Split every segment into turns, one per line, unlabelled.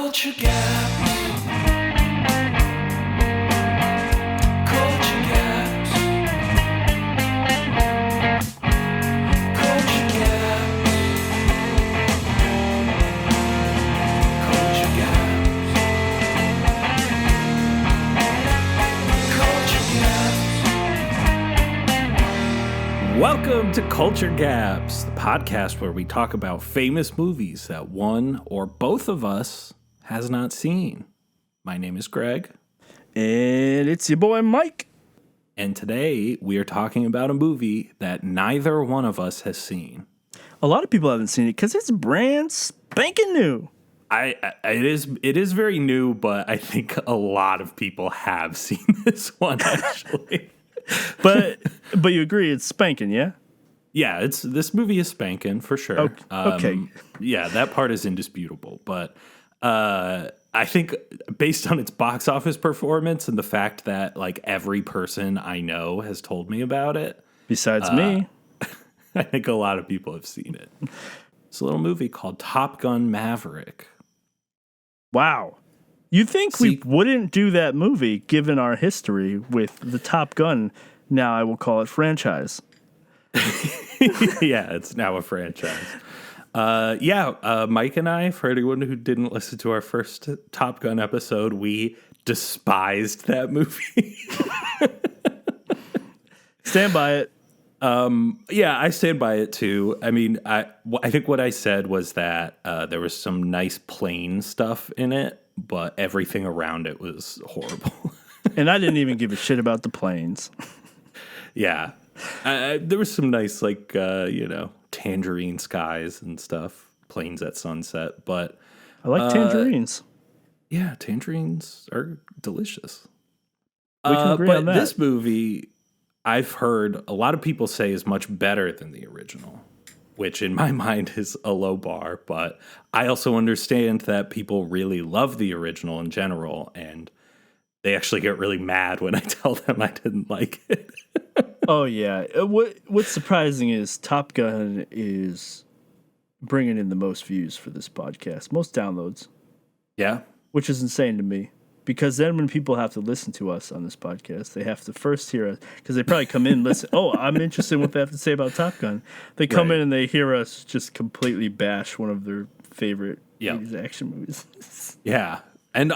Culture gaps. Culture gaps. Culture gaps. Culture gaps. Culture gaps.
Welcome to Culture Gaps, the podcast where we talk about famous movies that one or both of us has not seen. My name is Greg.
And it's your boy Mike.
And today we are talking about a movie that neither one of us has seen.
A lot of people haven't seen it because it's brand spanking new.
It is very new, but I think a lot of people have seen this one actually.
But you agree it's spanking, yeah?
Yeah, this movie is spanking for sure.
Okay.
Yeah, that part is indisputable, but I think based on its box office performance and the fact that like every person I know has told me about it,
Besides me.
I think a lot of people have seen it. It's a little movie called Top Gun Maverick.
Wow. You'd think we wouldn't do that movie given our history with the Top Gun, now I will call it franchise.
Yeah, it's now a franchise. Mike and I, for anyone who didn't listen to our first Top Gun episode, we despised that movie.
Stand by it.
Yeah, I stand by it too. I mean, I think what I said was that there was some nice plane stuff in it, but everything around it was horrible.
And I didn't even give a shit about the planes.
Yeah. There was some nice, tangerine skies and stuff, planes at sunset, but...
I like tangerines.
Yeah, tangerines are delicious.
We can agree on that.
This movie, I've heard a lot of people say is much better than the original, which in my mind is a low bar, but I also understand that people really love the original in general, and they actually get really mad when I tell them I didn't like it.
Oh, yeah. What's surprising is Top Gun is bringing in the most views for this podcast, most downloads.
Yeah.
Which is insane to me. Because then when people have to listen to us on this podcast, they have to first hear us. Because they probably come in and listen. Oh, I'm interested in what they have to say about Top Gun. They come in and they hear us just completely bash one of their favorite 80s action movies.
Yeah. And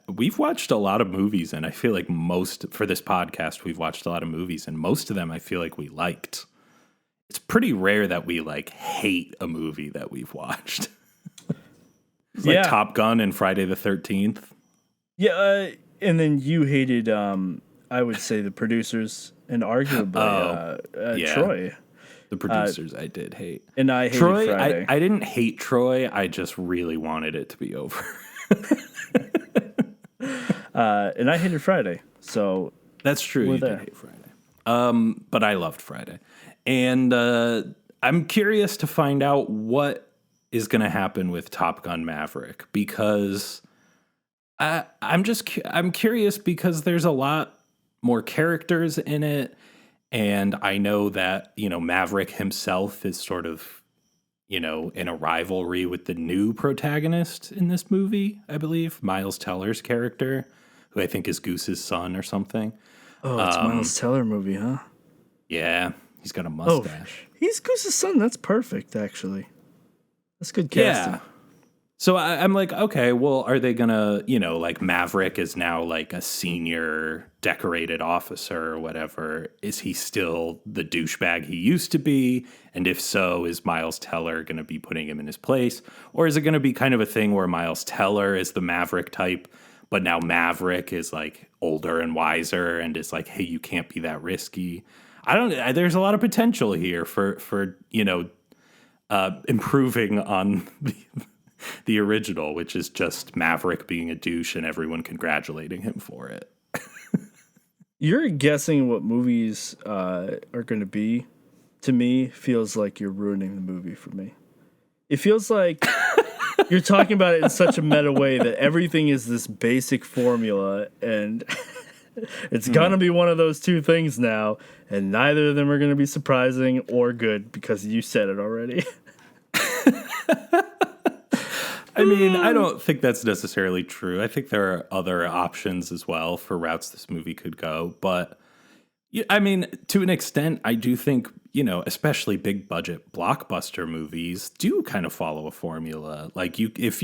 we've watched a lot of movies, and I feel like for this podcast, we've watched a lot of movies, and most of them I feel like we liked. It's pretty rare that we hate a movie that we've watched. It's like Top Gun and Friday the 13th.
Yeah, and then you hated, I would say, the producers, and arguably Troy.
The producers I did hate.
And I hated
Troy,
Friday.
I didn't hate Troy, I just really wanted it to be over.
And I hated Friday, so
that's true. You did hate Friday, but I loved Friday, and I'm curious to find out what is going to happen with Top Gun Maverick, because I'm curious because there's a lot more characters in it, and I know that Maverick himself is sort of in a rivalry with the new protagonist in this movie, I believe, Miles Teller's character, who I think is Goose's son or something.
Oh, it's a Miles Teller movie, huh?
Yeah, he's got a mustache.
Oh, he's Goose's son. That's perfect, actually. That's good casting.
Yeah. So I'm like, okay, well, are they gonna, Maverick is now like a senior decorated officer or whatever. Is he still the douchebag he used to be? And if so, is Miles Teller gonna be putting him in his place? Or is it gonna be kind of a thing where Miles Teller is the Maverick type, but now Maverick is like older and wiser and is like, hey, you can't be that risky? There's a lot of potential here for improving on the original, which is just Maverick being a douche and everyone congratulating him for it.
You're guessing what movies are going to be. To me, feels like you're ruining the movie for me. It feels like you're talking about it in such a meta way that everything is this basic formula, and it's going to be one of those two things now, and neither of them are going to be surprising or good because you said it already.
I mean, I don't think that's necessarily true. I think there are other options as well for routes this movie could go. But, yeah, I mean, to an extent, I do think, especially big budget blockbuster movies do kind of follow a formula. Like, if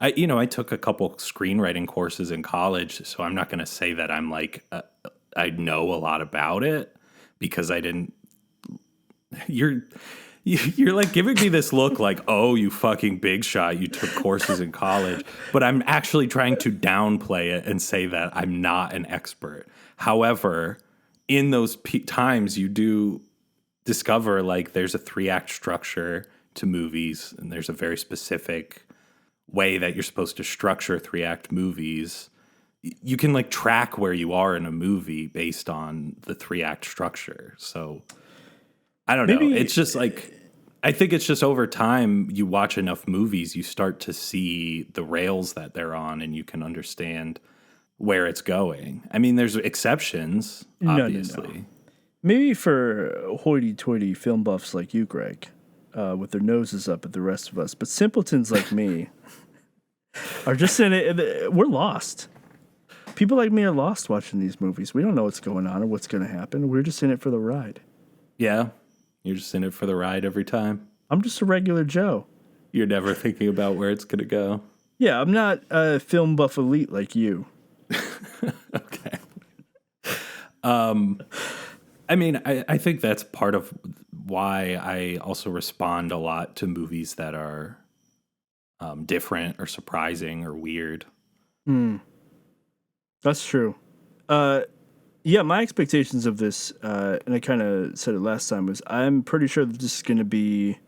I took a couple screenwriting courses in college, so I'm not going to say that I'm like, I know a lot about it because I didn't. You're like giving me this look like, oh, you fucking big shot. You took courses in college. But I'm actually trying to downplay it and say that I'm not an expert. However, in those times, you do discover like there's a 3-act structure to movies, and there's a very specific way that you're supposed to structure 3-act movies. You can like track where you are in a movie based on the 3-act structure. So I don't know. It's just like, I think it's just over time, you watch enough movies, you start to see the rails that they're on, and you can understand where it's going. I mean, there's exceptions, obviously.
No. Maybe for hoity-toity film buffs like you, Greg, with their noses up at the rest of us, but simpletons like me are just in it. We're lost. People like me are lost watching these movies. We don't know what's going on or what's going to happen. We're just in it for the ride.
Yeah. You're just in it for the ride every time.
I'm just a regular Joe.
You're never thinking about where it's going to go.
Yeah, I'm not a film buff elite like you.
Okay. I mean, I think that's part of why I also respond a lot to movies that are different or surprising or weird.
That's true. Yeah, my expectations of this, and I kind of said it last time, was I'm pretty sure that this is going to be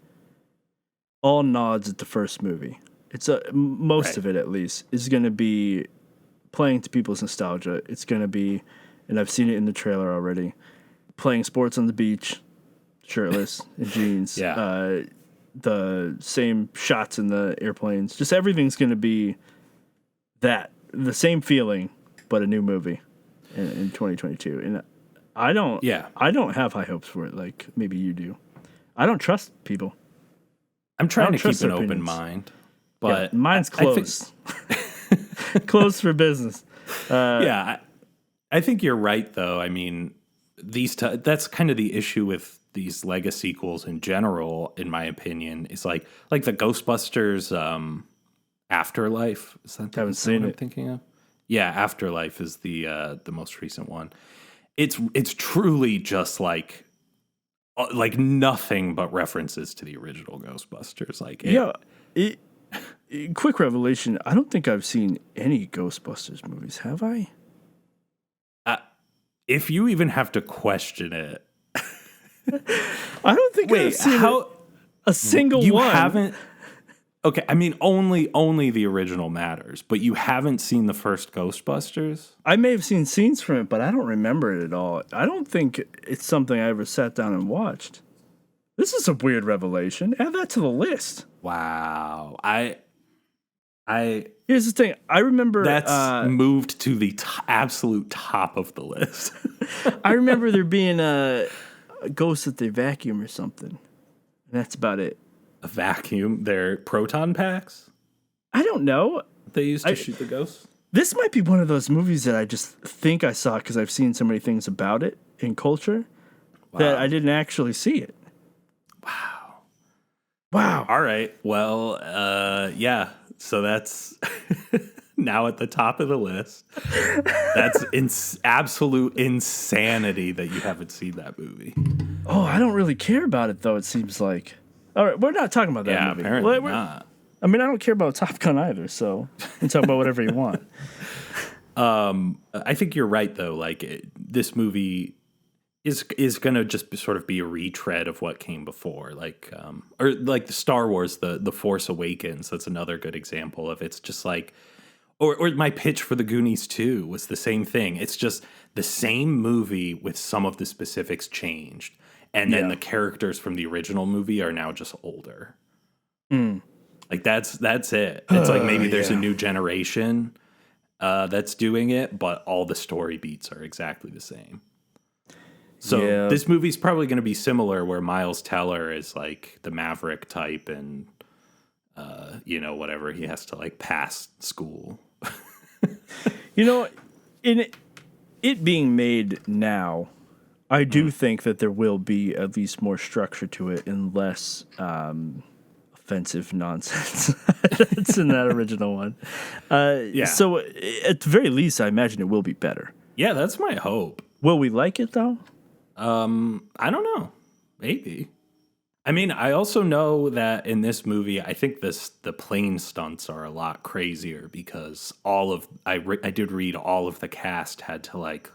all nods at the first movie. It's most of it, at least, is going to be playing to people's nostalgia. It's going to be, and I've seen it in the trailer already, playing sports on the beach, shirtless, in jeans.
Yeah.
The same shots in the airplanes. Just everything's going to be that. The same feeling, but a new movie. In 2022, and I don't have high hopes for it like maybe you do. I don't trust people.
I'm trying to keep an open mind, but
mine's closed. Closed for business.
I think you're right though. I mean, that's kind of the issue with these Lego sequels in general, in my opinion. Is like the Ghostbusters Afterlife. Is that
haven't seen
what
it.
I'm thinking of? Yeah, Afterlife is the most recent one. It's truly just like nothing but references to the original Ghostbusters.
Quick revelation: I don't think I've seen any Ghostbusters movies. Have I?
If you even have to question it,
I don't think I've seen a single
you
one.
You haven't. Okay, I mean, only the original matters, but you haven't seen the first Ghostbusters?
I may have seen scenes from it, but I don't remember it at all. I don't think it's something I ever sat down and watched. This is a weird revelation. Add that to the list.
Wow.
Here's the thing. I remember...
That's moved to the absolute top of the list.
I remember there being a ghost at the vacuum or something. And that's about it.
A vacuum? They're proton packs?
I don't know.
They used to shoot the ghosts?
This might be one of those movies that I just think I saw because I've seen so many things about it in culture that I didn't actually see it. Wow.
All right. Well, yeah. So that's now at the top of the list. That's absolute insanity that you haven't seen that movie.
Oh, I don't really care about it, though, it seems like. All right, we're not talking about that movie.
Apparently not.
I mean, I don't care about Top Gun either, so you can talk about whatever you want.
I think you're right, though. Like, this movie is going to just sort of be a retread of what came before. Like, or like the Star Wars, the Force Awakens. That's another good example of it's just like, or my pitch for the Goonies 2 was the same thing. It's just the same movie with some of the specifics changed. And then the characters from the original movie are now just older. Like that's it. It's like maybe there's a new generation that's doing it, but all the story beats are exactly the same. So this movie's probably going to be similar, where Miles Teller is like the Maverick type, and whatever he has to like pass school.
In it being made now, I do think that there will be at least more structure to it and less offensive nonsense that's in that original one. So at the very least, I imagine it will be better.
Yeah, that's my hope.
Will we like it though?
I don't know. Maybe. I mean, I also know that in this movie, I think the plane stunts are a lot crazier because I did read all of the cast had to like,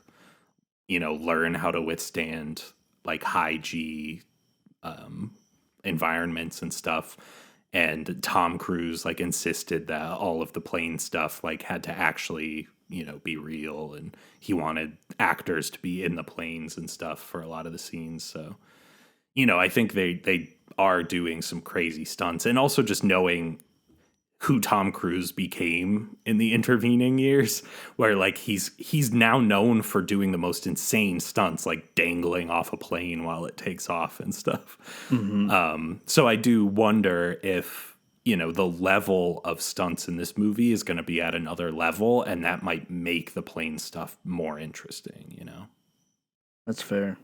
learn how to withstand like high G environments and stuff. And Tom Cruise like insisted that all of the plane stuff like had to actually, be real, and he wanted actors to be in the planes and stuff for a lot of the scenes. So, I think they are doing some crazy stunts, and also just knowing who Tom Cruise became in the intervening years, where like he's now known for doing the most insane stunts, like dangling off a plane while it takes off and stuff. So I do wonder if, the level of stunts in this movie is going to be at another level, and that might make the plane stuff more interesting,
That's fair.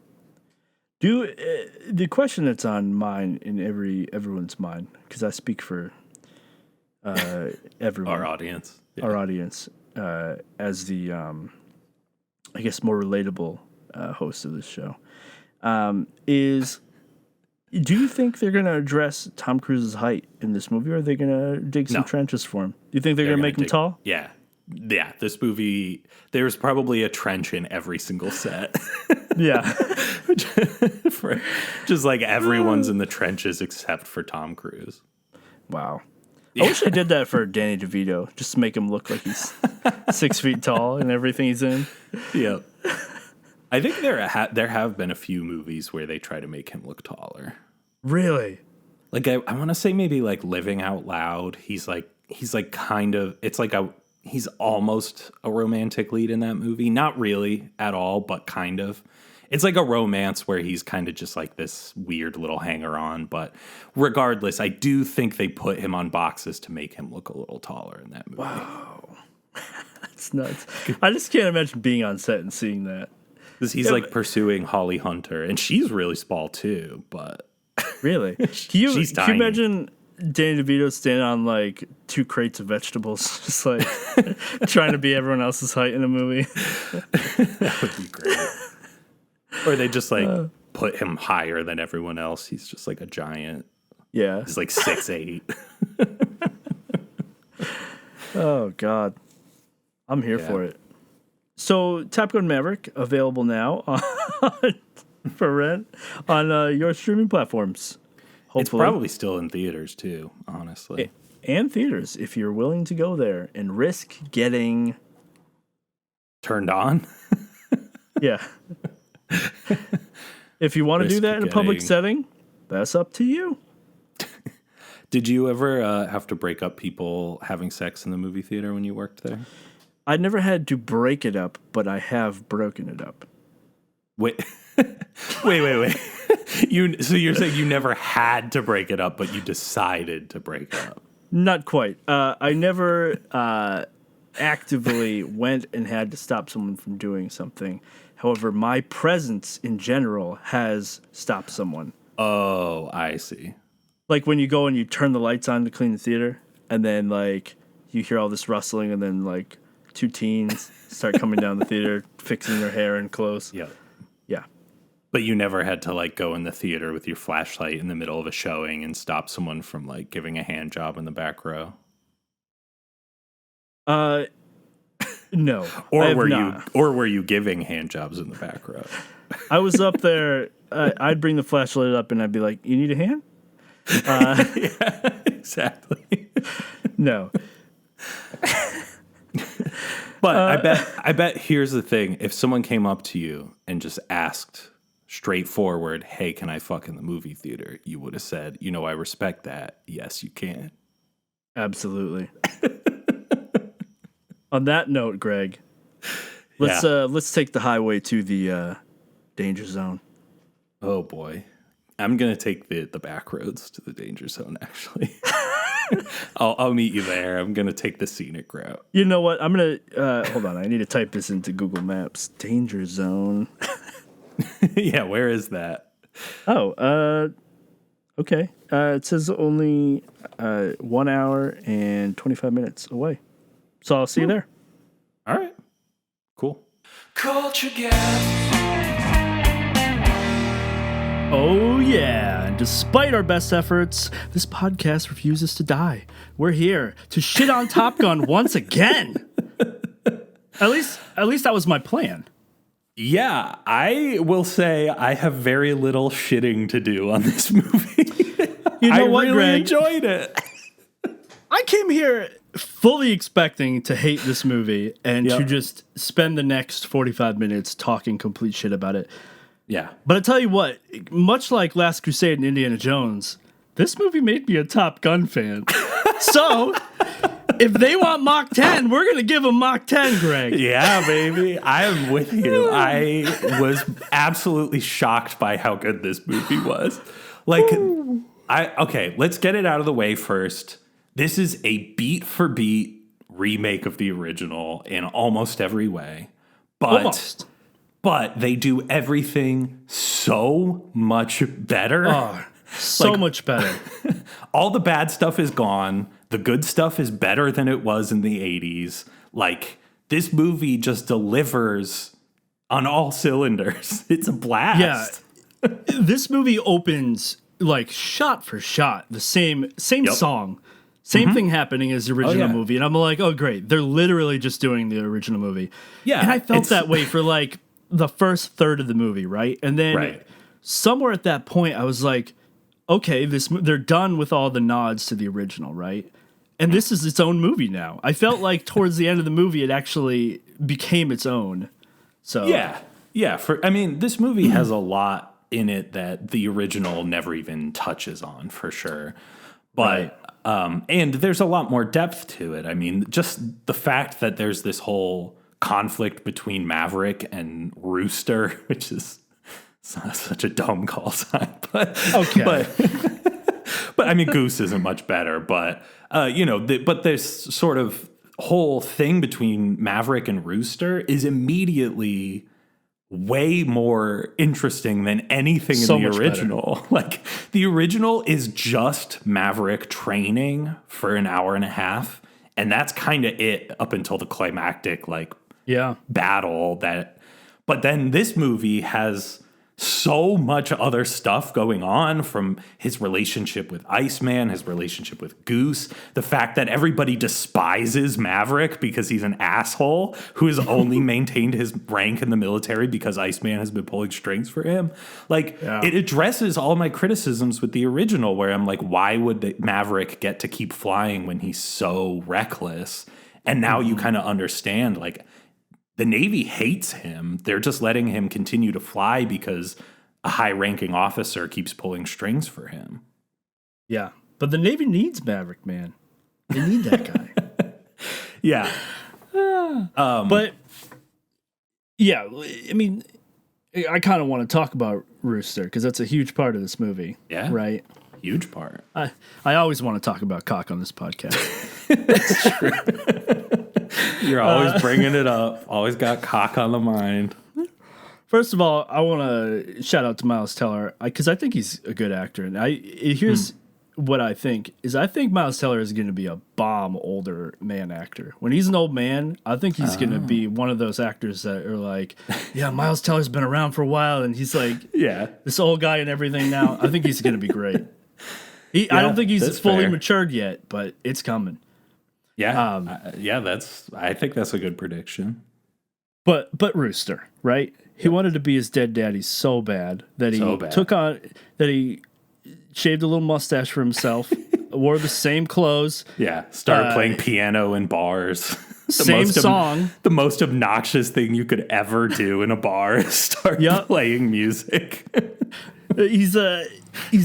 The question that's on mine in everyone's mind, because I speak for everyone,
Our audience. Yeah.
our audience, as the I guess more relatable host of this show, is, do you think they're going to address Tom Cruise's height in this movie, or are they going to dig some
No.
trenches for him? Do you think they're going to make him tall?
Yeah. Yeah, this movie, there's probably a trench in every single set.
Yeah.
For just like everyone's in the trenches except for Tom Cruise.
Wow. I wish I did that for Danny DeVito, just to make him look like he's 6 feet tall in everything he's in.
Yep. I think there have been a few movies where they try to make him look taller.
Really?
Like I want to say maybe like Living Out Loud. He's like kind of, it's like he's almost a romantic lead in that movie. Not really at all, but kind of. It's like a romance where he's kind of just like this weird little hanger-on. But regardless, I do think they put him on boxes to make him look a little taller in that movie.
Wow. That's nuts. I just can't imagine being on set and seeing that.
Because he's like pursuing Holly Hunter, and she's really small too, but...
Really?
She's
can
tiny.
you imagine Danny DeVito standing on like 2 crates of vegetables, just like trying to be everyone else's height in a movie?
That would be great. Or they just like put him higher than everyone else. He's just like a giant.
Yeah.
He's like 6'8".
Oh, God. I'm here for it. So, Top Gun Maverick, available now for rent on your streaming platforms. Hopefully.
It's probably still in theaters too, honestly.
And theaters, if you're willing to go there and risk getting...
Turned on?
Yeah. If you want to do
Risk
that in a public
getting-
setting, that's up to you.
Did you ever have to break up people having sex in the movie theater when you worked there?
I never had to break it up, but I have broken it up.
Wait. Wait. So you're saying you never had to break it up, but you decided to break it up?
Not quite. I never actively went and had to stop someone from doing something. However, my presence in general has stopped someone.
Oh, I see.
Like when you go and you turn the lights on to clean the theater, and then like you hear all this rustling, and then like 2 teens start coming down the theater, fixing their hair and clothes.
Yeah.
Yeah.
But you never had to like go in the theater with your flashlight in the middle of a showing and stop someone from like giving a hand job in the back row?
No.
Or were you giving hand jobs in the back row?
I was up there. I'd bring the flashlight up and I'd be like, "You need a hand?"
Yeah, exactly.
No.
But I bet here's the thing. If someone came up to you and just asked straightforward, "Hey, can I fuck in the movie theater?" you would have said, "I respect that. Yes, you can."
Absolutely. On that note, Greg, let's take the highway to the danger zone.
Oh boy. I'm going to take the back roads to the danger zone, actually. I'll meet you there. I'm gonna take the scenic route.
You know what? I'm gonna hold on. I need to type this into Google Maps. Danger zone.
Yeah, where is that?
Oh, okay. It says only 1 hour and 25 minutes away. So I'll see you there.
All right, cool.
Culture Gap.
Oh, yeah. And despite our best efforts, this podcast refuses to die. We're here to shit on Top Gun once again. At least that was my plan.
Yeah, I will say I have very little shitting to do on this movie.
You know what,
I really
Greg?
enjoyed it.
I came here fully expecting to hate this movie and
Yep.
to just spend the next 45 minutes talking complete shit about it.
Yeah.
But I tell you what, much like Last Crusade and Indiana Jones, this movie made me a Top Gun fan. So, if they want Mach 10, we're going to give them Mach 10, Greg.
Yeah, baby. I am with you. I was absolutely shocked by how good this movie was. Okay, let's get it out of the way first. This is a beat for beat remake of the original in almost every way.
Almost.
But they do everything so much better.
Oh, so
Like-
much better.
All the bad stuff is gone. The good stuff is better than it was in the 80s. Like, this movie just delivers on all cylinders. It's a blast.
Yeah. This movie opens like shot for shot, the same
Yep.
song. Same thing happening as the original
yeah.
movie. And I'm like, oh, great. They're literally just doing the original movie.
Yeah,
And I felt
it's-
that way for like the first third of the movie, right? And then
Right.
somewhere at that point, I was like, okay, they're done with all the nods to the original, right? And this is its own movie now. I felt like towards the end of the movie, it actually became its own. So
Yeah. This movie has a lot in it that the original never even touches on, for sure. But and there's a lot more depth to it. I mean, just the fact that there's this whole conflict between Maverick and Rooster, which is such a dumb call sign. But
Okay.
but I mean, Goose isn't much better. But but this sort of whole thing between Maverick and Rooster is immediately way more interesting than anything
So
in the
much better.
original. Like, the original is just Maverick training for an hour and a half, and that's kind of it up until the climactic
Yeah.
battle. But then this movie has so much other stuff going on, from his relationship with Iceman, his relationship with Goose, the fact that everybody despises Maverick because he's an asshole who has only maintained his rank in the military because Iceman has been pulling strings for him. It addresses all my criticisms with the original, where I'm like, why would Maverick get to keep flying when he's so reckless? And now you kind of understand, like, the Navy hates him. They're just letting him continue to fly because a high-ranking officer keeps pulling strings for him.
Yeah. But the Navy needs Maverick, man. They need that guy.
Yeah.
But yeah, I mean, I kind of want to talk about Rooster because that's a huge part of this movie.
Yeah.
Right.
Huge part.
I always want to talk about cock on this podcast.
You're always bringing it up. Always got cock on the mind.
First of all, I want to shout out to Miles Teller because I think he's a good actor, and here's what I think is I think Miles Teller is going to be a bomb older man actor. When he's an old man, I think he's going to be one of those actors that are like, yeah, Miles Teller's been around for a while, and he's like
Yeah.
this old guy and everything now. I think he's going to be great. I don't think he's
that's
fully
fair.
matured yet, but it's coming.
Yeah. I think that's a good prediction.
But Rooster, right? He wanted to be his dead daddy so bad that he he shaved a little mustache for himself, wore the same clothes,
Yeah. Started playing piano in bars.
same song.
The most obnoxious thing you could ever do in a bar is start
Yep.
playing music.
He's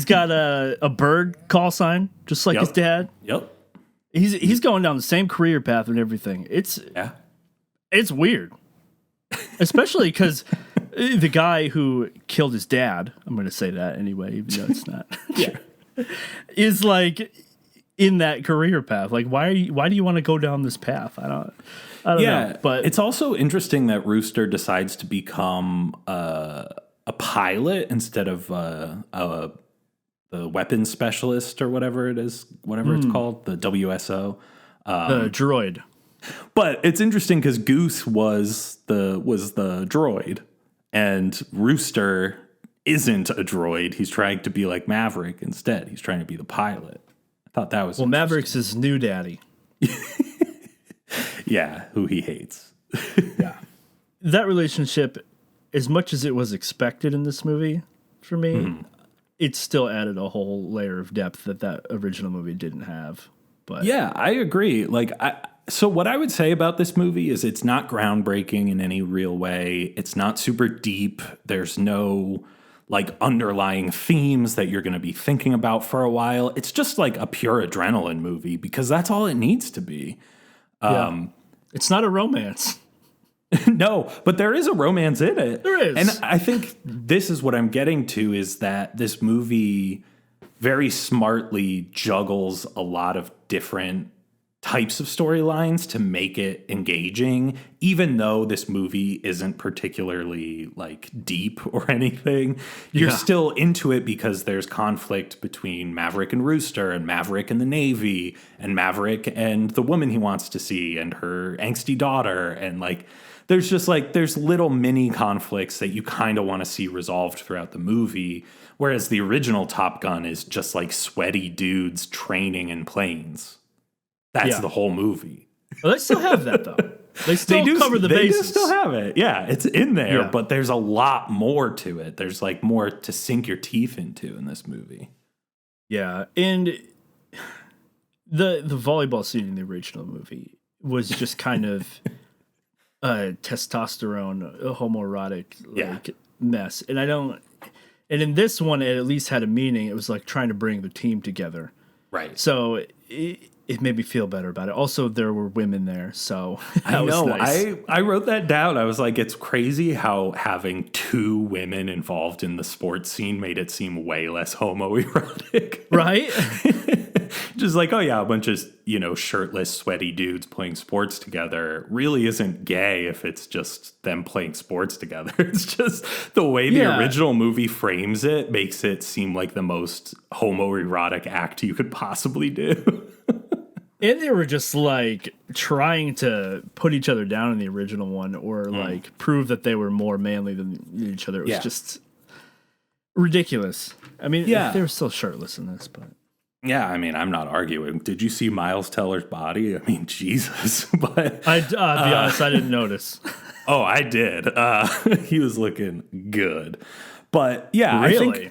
got a bird call sign, just like his dad.
Yep.
He's going down the same career path and everything. It's weird, especially because the guy who killed his dad, I'm going to say that anyway, even though it's not.
Yeah.
Is like in that career path. Like, why do you want to go down this path? I don't know. But
it's also interesting that Rooster decides to become a pilot instead of the weapons specialist or whatever it is, it's called, the WSO.
the droid.
But it's interesting because Goose was the droid, and Rooster isn't a droid. He's trying to be like Maverick instead. He's trying to be the pilot. I thought that was
Maverick's his new daddy.
Yeah, who he hates.
Yeah. That relationship, as much as it was expected in this movie, for me, it still added a whole layer of depth that original movie didn't have. But
yeah, I agree. So what I would say about this movie is it's not groundbreaking in any real way. It's not super deep. There's no underlying themes that you're going to be thinking about for a while. It's just like a pure adrenaline movie because that's all it needs to be.
It's not a romance.
No, but there is a romance in it.
There is.
And I think this is what I'm getting to, is that this movie very smartly juggles a lot of different types of storylines to make it engaging, even though this movie isn't particularly deep or anything. You're still into it because there's conflict between Maverick and Rooster, and Maverick and the Navy, and Maverick and the woman he wants to see, and her angsty daughter, and there's just there's little mini conflicts that you kind of want to see resolved throughout the movie, whereas the original Top Gun is just sweaty dudes training in planes. That's the whole movie.
Well, they still have that, though. They still cover the bases.
They do still have it. Yeah, it's in there, but there's a lot more to it. There's more to sink your teeth into in this movie.
Yeah, and the volleyball scene in the original movie was just kind of a testosterone, a homoerotic mess. And and in this one, it at least had a meaning. It was trying to bring the team together.
Right.
So it made me feel better about it. Also, there were women there, so
I know.
Was nice.
I wrote that down. I was like, it's crazy how having two women involved in the sports scene made it seem way less homoerotic.
Right?
Just a bunch of, shirtless, sweaty dudes playing sports together really isn't gay if it's just them playing sports together. It's just the way the original movie frames it makes it seem like the most homoerotic act you could possibly do.
And they were just trying to put each other down in the original one, or prove that they were more manly than each other. It was just ridiculous. I mean, they were still shirtless in this, but
yeah, I mean, I'm not arguing. Did you see Miles Teller's body? I mean, Jesus. But
I'll be honest, I didn't notice.
Oh, I did. He was looking good. But yeah,
really?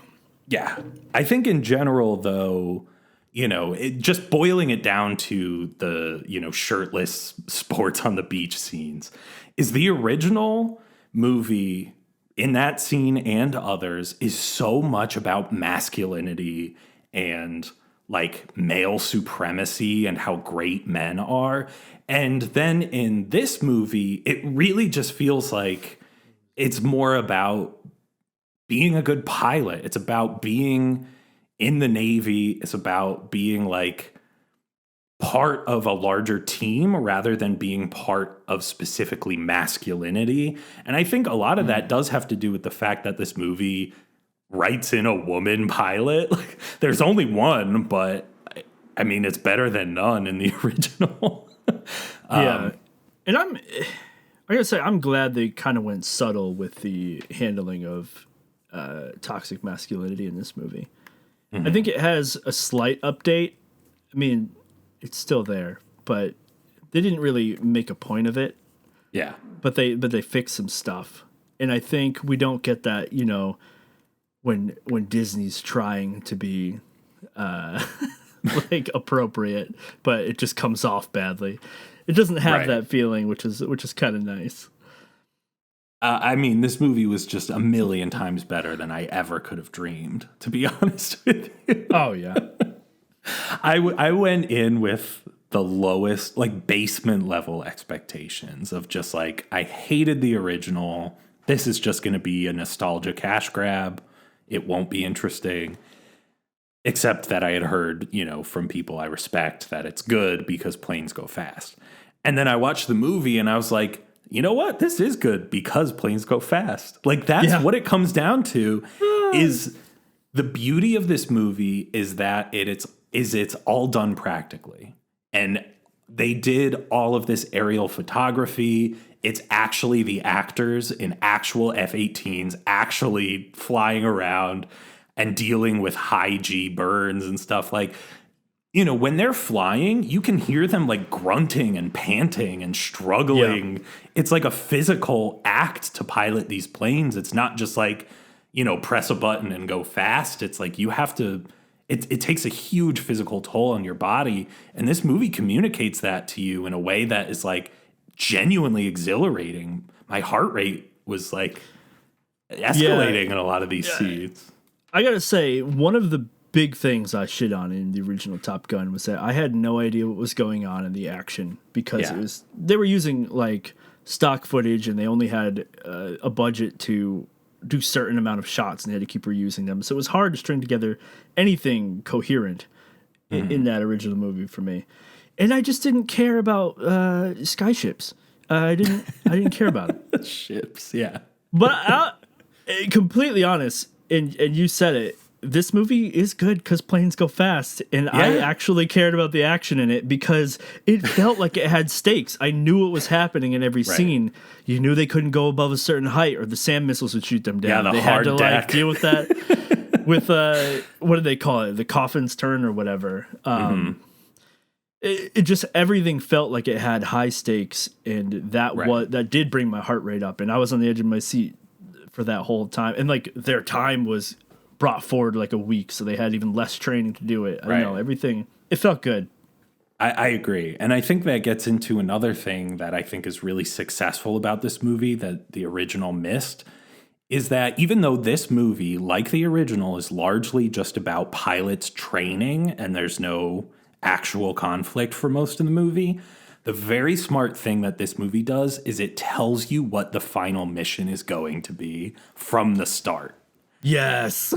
I think in general, though, just boiling it down to the, shirtless sports on the beach scenes, is the original movie in that scene and others is so much about masculinity and male supremacy and how great men are. And then in this movie, it really just feels like it's more about being a good pilot. It's about being in the Navy. It's about being part of a larger team rather than being part of specifically masculinity. And I think a lot of that does have to do with the fact that this movie writes in a woman pilot. There's only one, but I mean, it's better than none in the original.
And I gotta say, I'm glad they kind of went subtle with the handling of toxic masculinity in this movie. I think it has a slight update. I mean, it's still there, but they didn't really make a point of it.
Yeah.
But they fixed some stuff. And I think we don't get that, when Disney's trying to be appropriate, but it just comes off badly. It doesn't have that feeling, which is kind of nice.
I mean, this movie was just a million times better than I ever could have dreamed, to be honest with you.
Oh, yeah.
I went in with the lowest, basement level expectations of just I hated the original. This is just going to be a nostalgia cash grab. It won't be interesting. except that I had heard, from people I respect that it's good because planes go fast. And then I watched the movie and I was like, you know what? This is good because planes go fast. Like, that's what it comes down to. Is the beauty of this movie is that it's all done practically. And they did all of this aerial photography. It's actually the actors in actual F-18s actually flying around and dealing with high G burns and stuff. Like, when they're flying, you can hear them like grunting and panting and struggling. Yeah. It's like a physical act to pilot these planes. It's not just like, press a button and go fast. It's like you have to, it takes a huge physical toll on your body. And this movie communicates that to you in a way that is like genuinely exhilarating. My heart rate was like escalating in a lot of these scenes.
I gotta say, one of the big things I shit on in the original Top Gun was that I had no idea what was going on in the action because they were using like stock footage and they only had a budget to do certain amount of shots and they had to keep reusing them. So it was hard to string together anything coherent in that original movie for me. And I just didn't care about skyships. I didn't care about it.
Ships, yeah.
But completely honest, and you said it, this movie is good because planes go fast, and I actually cared about the action in it because it felt like it had stakes. I knew what was happening in every scene. You knew they couldn't go above a certain height, or the SAM missiles would shoot them down.
Yeah,
they
hard
had to
deck.
deal with that. With what do they call it? The coffin's turn or whatever. It just everything felt like it had high stakes, and that did bring my heart rate up, and I was on the edge of my seat for that whole time. And like their time was brought forward like a week, so they had even less training to do it. I don't know, everything, it felt good.
I agree. And I think that gets into another thing that I think is really successful about this movie that the original missed, is that even though this movie, like the original, is largely just about pilots training and there's no actual conflict for most of the movie, the very smart thing that this movie does is it tells you what the final mission is going to be from the start.
Yes.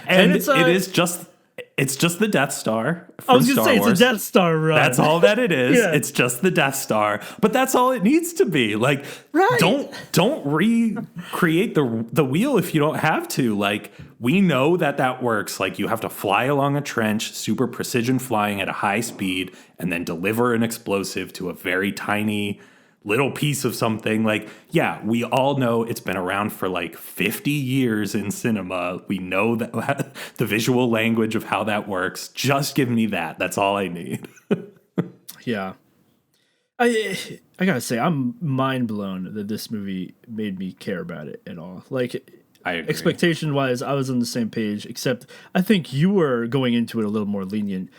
and it's just the Death Star from
I was going to say,
Wars.
it's a Death Star run.
That's all that it is. It's just the Death Star. But that's all it needs to be. Like, don't recreate the wheel if you don't have to. Like, we know that works. Like, you have to fly along a trench, super precision flying at a high speed, and then deliver an explosive to a very tiny little piece of something. Like, yeah, we all know it's been around for like 50 years in cinema. We know that the visual language of how that works. Just give me that. That's all I need.
Yeah. I gotta say, I'm mind blown that this movie made me care about it at all. Like,
I agree.
Expectation wise, I was on the same page, except I think you were going into it a little more lenient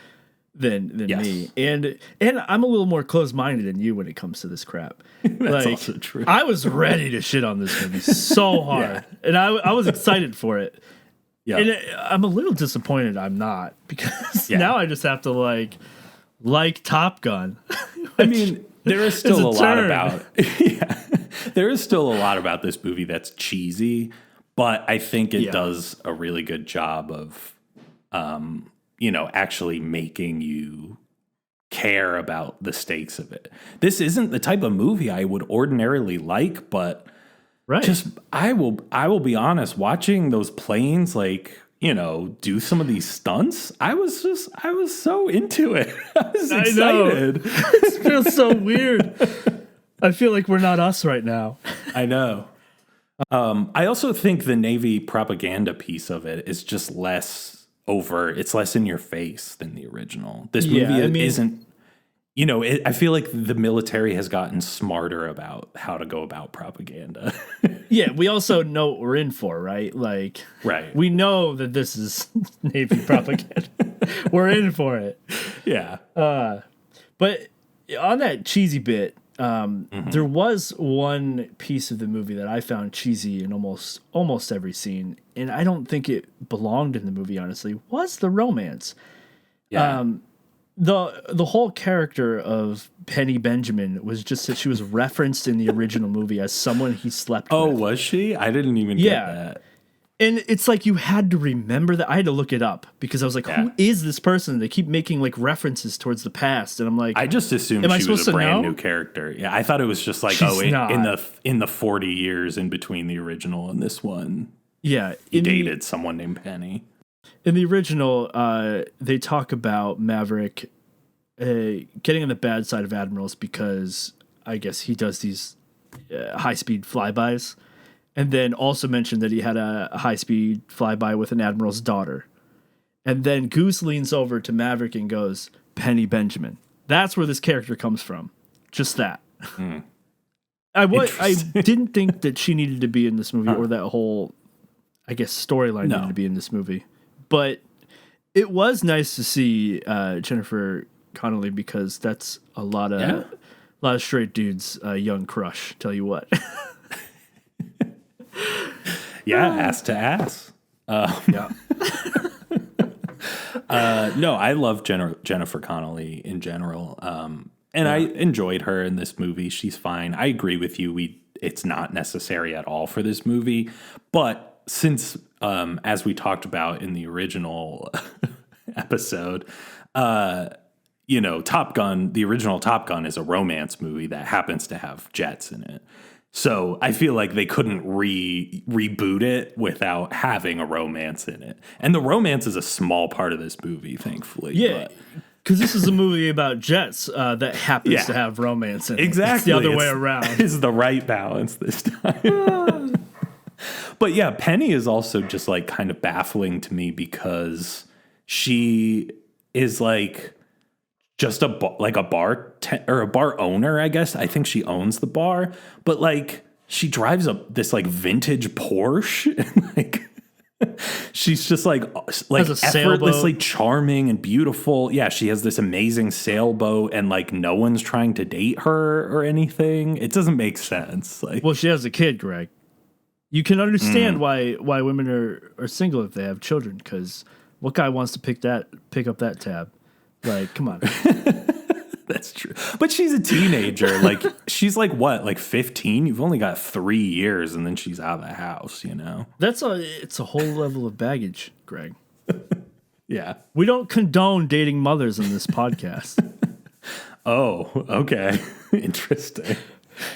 than me, and I'm a little more closed-minded than you when it comes to this crap.
That's also true.
I was ready to shit on this movie so hard, and I was excited for it. Yeah, and I'm a little disappointed I'm not, because now I just have to like Top Gun.
I mean, there is still a lot about there is still a lot about this movie that's cheesy, but I think it does a really good job of actually making you care about the stakes of it. This isn't the type of movie I would ordinarily like, but I will be honest, watching those planes do some of these stunts, I was so into it. I was excited.
It feels so weird. I feel like we're not us right now.
I know. I also think the Navy propaganda piece of it is just less it's less in your face than the original. This movie isn't, I feel like the military has gotten smarter about how to go about propaganda.
Yeah, we also know what we're in for, right? Like, we know that this is Navy propaganda. We're in for it.
Yeah.
But on that cheesy bit, there was one piece of the movie that I found cheesy in almost every scene, and I don't think it belonged in the movie, honestly, was the romance. Yeah. The whole character of Penny Benjamin was just that she was referenced in the original movie as someone he slept with.
Oh, was she? I didn't even get that.
And it's like you had to remember that. I had to look it up because I was like, who is this person? They keep making like references towards the past. And I'm like,
I just assumed she was a brand new character. Yeah, I thought it was just like, in the 40 years in between the original and this one.
Yeah.
He dated someone named Penny.
In the original, they talk about Maverick getting on the bad side of admirals because I guess he does these high-speed flybys. And then also mentioned that he had a high-speed flyby with an admiral's daughter. And then Goose leans over to Maverick and goes, Penny Benjamin. That's where this character comes from. Just that. I didn't think that she needed to be in this movie or that whole, I guess, storyline needed to be in this movie. But it was nice to see Jennifer Connelly because that's a lot of straight dudes' young crush, tell you what.
Yeah, ass to ass.
Yeah.
No, I love Jennifer Connelly in general. And I enjoyed her in this movie. She's fine. I agree with you. It's not necessary at all for this movie. But since, as we talked about in the original episode, Top Gun, the original Top Gun is a romance movie that happens to have jets in it. So I feel like they couldn't reboot it without having a romance in it. And the romance is a small part of this movie, thankfully.
Yeah, because this is a movie about jets that happens to have romance in it.
Exactly.
It's the other way around.
It's the right balance this time. But yeah, Penny is also just like kind of baffling to me because she is like just a bar owner, I guess. I think she owns the bar, but like she drives this like vintage Porsche and like she's just like effortlessly charming and beautiful. Yeah, she has this amazing sailboat and like no one's trying to date her or anything. It doesn't make sense. Like,
well, she has a kid, Greg. You can understand why women are single if they have children, because what guy wants to pick up that tab? Like, come on.
That's true. But she's a teenager. Like, she's like, what, like 15? You've only got 3 years and then she's out of the house, you know?
It's a whole level of baggage, Greg.
Yeah.
We don't condone dating mothers in this podcast.
Oh, okay. Interesting.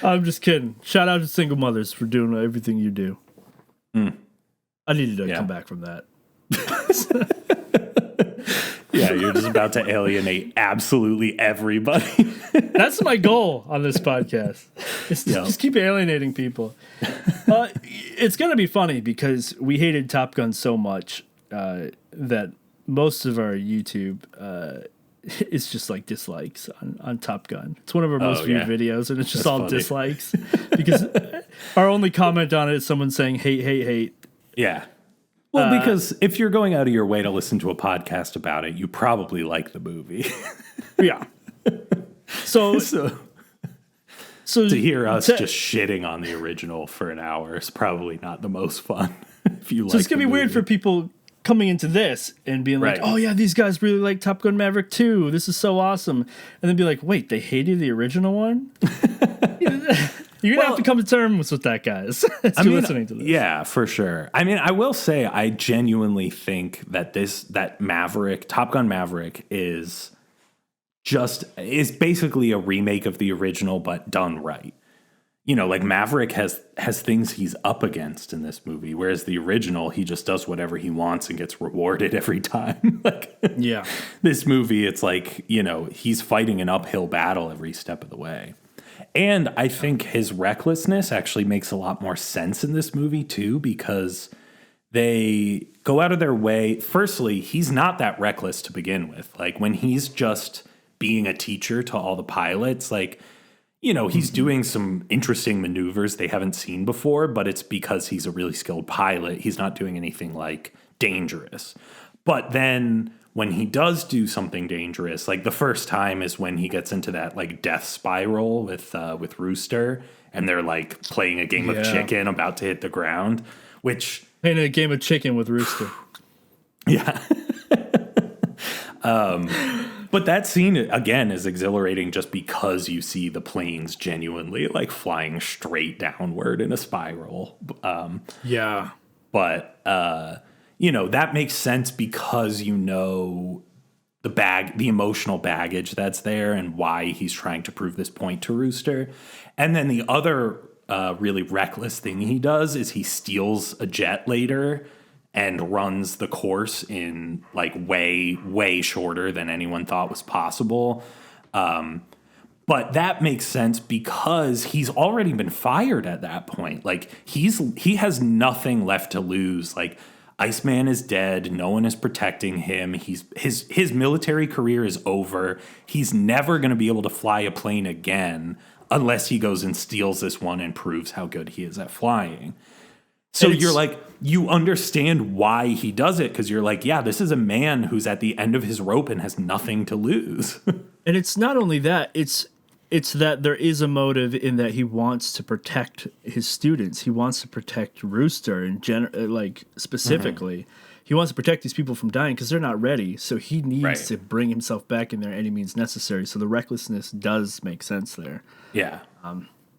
I'm just kidding. Shout out to single mothers for doing everything you do. I needed to come back from that.
Yeah, you're just about to alienate absolutely everybody.
That's my goal on this podcast. Is to just keep alienating people. It's going to be funny because we hated Top Gun so much that most of our YouTube is just like dislikes on Top Gun. It's one of our most viewed videos, and it's just all funny. Dislikes. Because our only comment on it is someone saying, hate, hate, hate.
Yeah. Well, because if you're going out of your way to listen to a podcast about it, you probably like the movie.
Yeah. So
to hear us just shitting on the original for an hour is probably not the most fun. If you like,
it's gonna be weird for people coming into this and being like, "Oh yeah, these guys really like Top Gun Maverick too. This is so awesome," and then be like, "Wait, they hated the original one." You're going to have to come to terms with that, guys. Listening to this.
Yeah, for sure. I mean, I will say I genuinely think that Top Gun Maverick is basically a remake of the original, but done right. You know, like Maverick has things he's up against in this movie, whereas the original, he just does whatever he wants and gets rewarded every time. This movie, it's like, you know, he's fighting an uphill battle every step of the way. And I think his recklessness actually makes a lot more sense in this movie, too, because they go out of their way. Firstly, he's not that reckless to begin with. Like, when he's just being a teacher to all the pilots, like, you know, he's doing some interesting maneuvers they haven't seen before, but it's because he's a really skilled pilot. He's not doing anything, like, dangerous. But then when he does do something dangerous, like the first time is when he gets into that like death spiral with Rooster, and they're like playing a game of chicken about to hit the ground, which
playing a game of chicken with Rooster.
Yeah. But that scene again is exhilarating just because you see the planes genuinely like flying straight downward in a spiral. But, that makes sense because the emotional baggage that's there and why he's trying to prove this point to Rooster. And then the other really reckless thing he does is he steals a jet later and runs the course in like way, way shorter than anyone thought was possible. But that makes sense because he's already been fired at that point. Like he has nothing left to lose. Like Iceman is dead. No one is protecting him. His military career is over. He's never going to be able to fly a plane again unless he goes and steals this one and proves how good he is at flying. So you're like, you understand why he does it because you're like, yeah, this is a man who's at the end of his rope and has nothing to lose.
And it's not only that, it's that there is a motive in that he wants to protect his students. He wants to protect Rooster and specifically. He wants to protect these people from dying because they're not ready. So he needs to bring himself back in there any means necessary. So the recklessness does make sense there.
Yeah.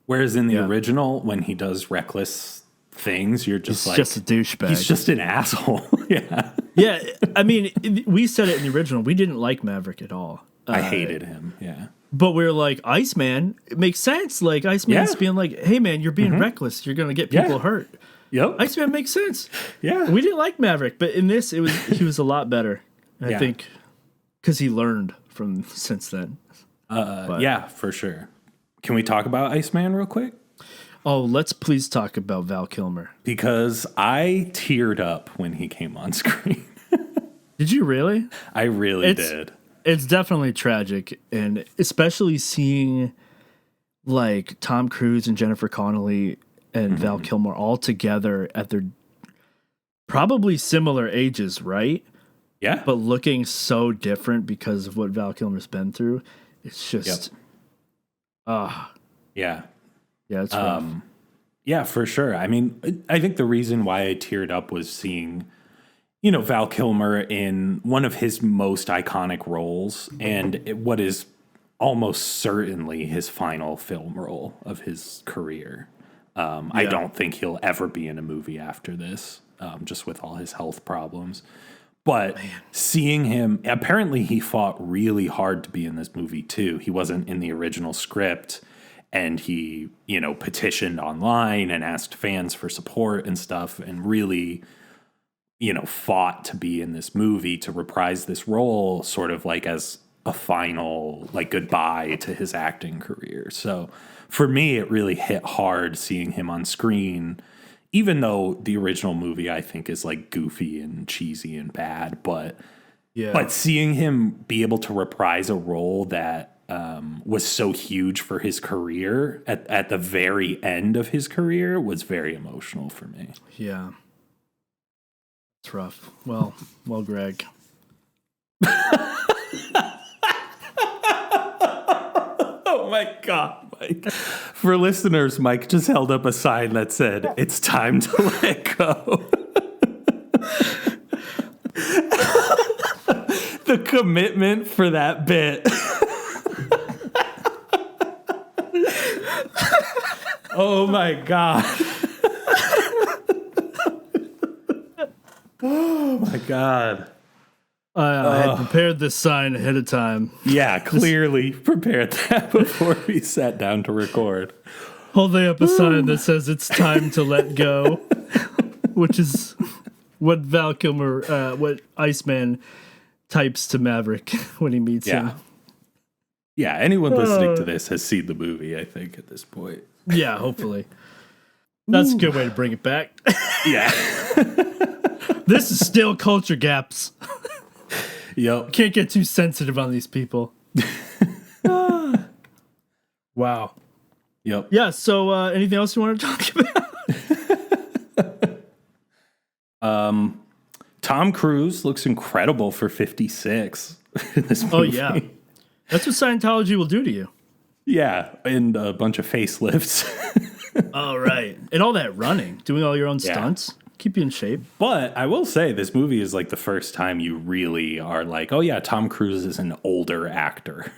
Whereas in the original, when he does reckless things, you're just
he's just a douchebag.
He's just an asshole. Yeah.
Yeah. I mean, we said it in the original. We didn't like Maverick at all.
I hated him. Yeah.
But we're like, Iceman, it makes sense. Like, Iceman's being like, hey, man, you're being reckless. You're going to get people hurt.
Yep.
Iceman makes sense.
Yeah.
We didn't like Maverick, but in this, he was a lot better. I think because he learned from since then.
Yeah, for sure. Can we talk about Iceman real quick?
Oh, let's please talk about Val Kilmer.
Because I teared up when he came on screen.
Did you really?
I really did.
It's definitely tragic, and especially seeing like Tom Cruise and Jennifer Connelly and Val Kilmer all together at their probably similar ages, right?
Yeah.
But looking so different because of what Val Kilmer's been through. It's just,
yeah.
Yeah, it's rough.
Yeah, for sure. I mean, I think the reason why I teared up was seeing, Val Kilmer in one of his most iconic roles and what is almost certainly his final film role of his career. I don't think he'll ever be in a movie after this, just with all his health problems. But seeing him, apparently he fought really hard to be in this movie too. He wasn't in the original script, and he, petitioned online and asked fans for support and stuff, and really, fought to be in this movie, to reprise this role sort of like as a final, like, goodbye to his acting career. So for me, it really hit hard seeing him on screen, even though the original movie I think is like goofy and cheesy and bad, but seeing him be able to reprise a role that was so huge for his career at the very end of his career was very emotional for me.
Yeah. It's rough. Well, Greg.
Oh my God, Mike. For listeners, Mike just held up a sign that said, "It's time to let go." The commitment for that bit. Oh my God. Oh my God.
I had prepared this sign ahead of time.
Yeah, clearly prepared that before we sat down to record.
Holding up a sign that says it's time to let go, which is what Val Kilmer, what Iceman types to Maverick when he meets him.
Yeah, anyone listening to this has seen the movie, I think, at this point.
Yeah, hopefully. That's a good way to bring it back.
Yeah.
This is still culture gaps.
Yep.
Can't get too sensitive on these people. Wow.
Yep.
Yeah, so anything else you want to talk about?
Tom Cruise looks incredible for 56 in this movie.
Oh, yeah. That's what Scientology will do to you.
Yeah, and a bunch of facelifts.
Oh, right. And all that running, doing all your own stunts. Keep you in shape.
But I will say this movie is like the first time you really are like, oh yeah, Tom Cruise is an older actor.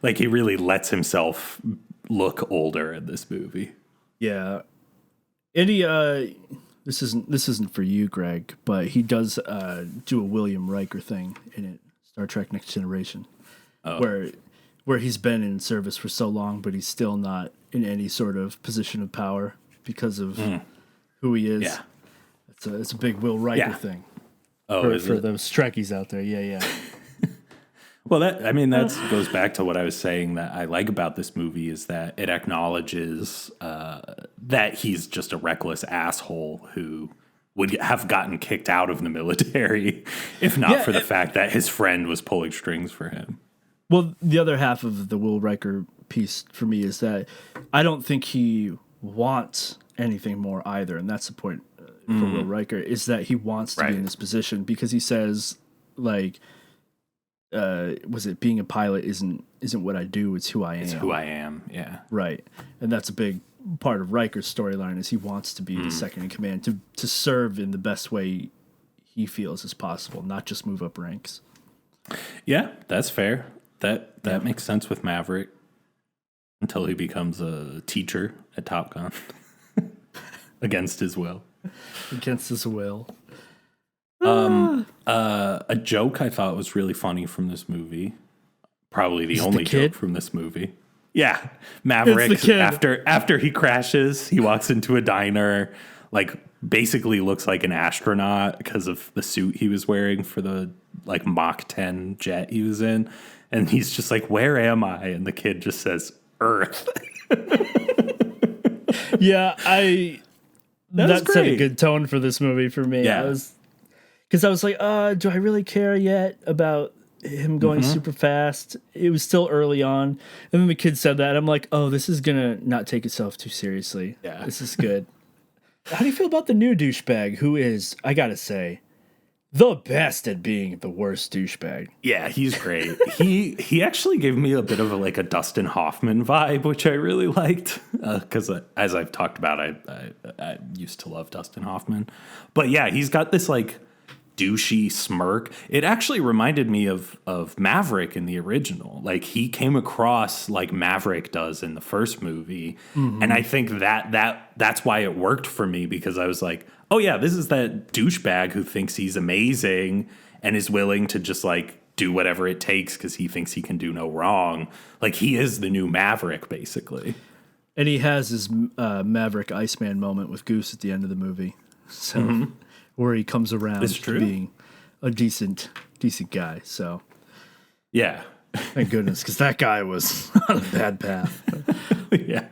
Like he really lets himself look older in this movie.
Yeah. Any this isn't for you, Greg, but he does do a William Riker thing in it, Star Trek Next Generation, where he's been in service for so long, but he's still not in any sort of position of power because of who he is.
Yeah.
It's a big Will Riker thing.
Oh,
for those Trekkies out there. Yeah.
Well, that goes back to what I was saying that I like about this movie is that it acknowledges that he's just a reckless asshole who would have gotten kicked out of the military if not for the fact that his friend was pulling strings for him.
Well, the other half of the Will Riker piece for me is that I don't think he wants anything more either, and that's the point for Will Riker, is that he wants to be in this position because he says, like, was it being a pilot isn't what I do, it's who I am.
It's who I am, yeah.
Right. And that's a big part of Riker's storyline is he wants to be the second in command, to serve in the best way he feels is possible, not just move up ranks.
Yeah, that's fair. That makes sense with Maverick until he becomes a teacher at Top Gun against his will.
Against his will.
A joke I thought was really funny from this movie. Probably the only joke from this movie. Yeah. Maverick, after he crashes, he walks into a diner, like basically looks like an astronaut because of the suit he was wearing for the like Mach 10 jet he was in. And he's just like, "Where am I?" And the kid just says, "Earth."
Yeah, that set a good tone for this movie for me.
Yeah.
Because I was like, do I really care yet about him going super fast? It was still early on. And then the kid said that. I'm like, oh, this is going to not take itself too seriously.
Yeah.
This is good. How do you feel about the new douchebag who is, I got to say, the best at being the worst douchebag?
Yeah, he's great. he actually gave me a bit of a Dustin Hoffman vibe, which I really liked. Because as I've talked about, I used to love Dustin Hoffman. But yeah, he's got this like douchey smirk. It actually reminded me of Maverick in the original. Like he came across like Maverick does in the first movie. And I think that's why it worked for me, because I was like, oh yeah, this is that douchebag who thinks he's amazing and is willing to just like do whatever it takes because he thinks he can do no wrong. Like he is the new Maverick, basically.
And he has his Maverick Iceman moment with Goose at the end of the movie. So where he comes around to being a decent guy. So
yeah,
thank goodness, because that guy was on a bad path.
Yeah.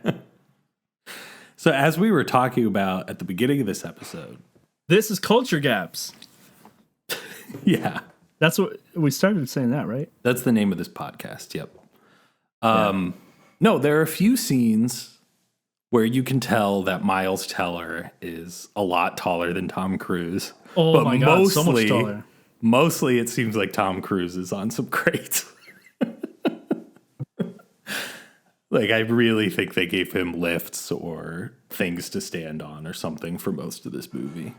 So as we were talking about at the beginning of this episode,
this is Culture Gaps.
Yeah.
That's what we started saying, that, right?
That's the name of this podcast. Yep. No, there are a few scenes where you can tell that Miles Teller is a lot taller than Tom Cruise.
Oh
but
my God, so much taller.
Mostly it seems like Tom Cruise is on some crates. Like, I really think they gave him lifts or things to stand on or something for most of this movie.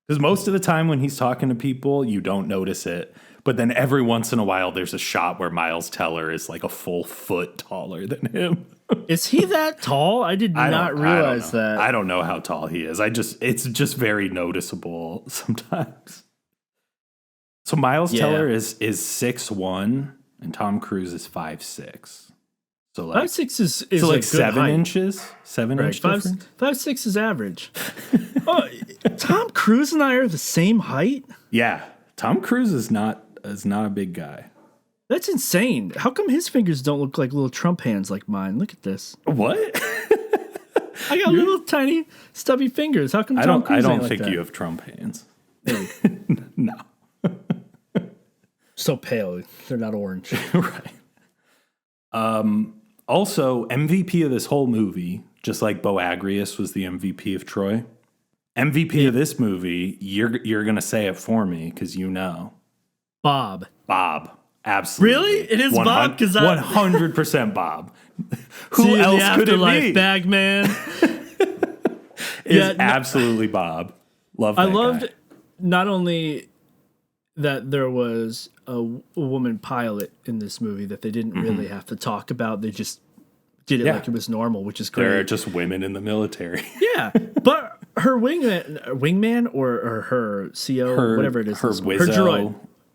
Because most of the time when he's talking to people, you don't notice it. But then every once in a while, there's a shot where Miles Teller is like a full foot taller than him.
Is he that tall? I did not realize that.
I don't know how tall he is. It's just very noticeable sometimes. So Miles Teller is 6'1", and Tom Cruise is 5'6". So like
5'6" is
so like
a
7
height.
inches, 7-inch difference.
5'6" is average. Oh, Tom Cruise and I are the same height?
Yeah, Tom Cruise is not a big guy.
That's insane. How come his fingers don't look like little Trump hands like mine? Look at this.
What?
I got little tiny stubby fingers. How come Tom Cruise
I
ain't
don't
like
think
that?
you have Trump hands. No.
So pale. They're not orange.
Right. Also, MVP of this whole movie, just like Bo Agrius was the MVP of Troy, MVP of this movie, you're gonna say it for me because you know.
Bob.
Absolutely.
Really? It is Bob?
100% Bob. Who else could it be?
Bagman.
Is absolutely Bob. Love that
I loved
guy.
Not only that there was a woman pilot in this movie that they didn't really have to talk about. They just did it like it was normal, which is great.
There are just women in the military.
Yeah, but her wingman or her CO, whatever it is,
her
her
Wizzo.
droid,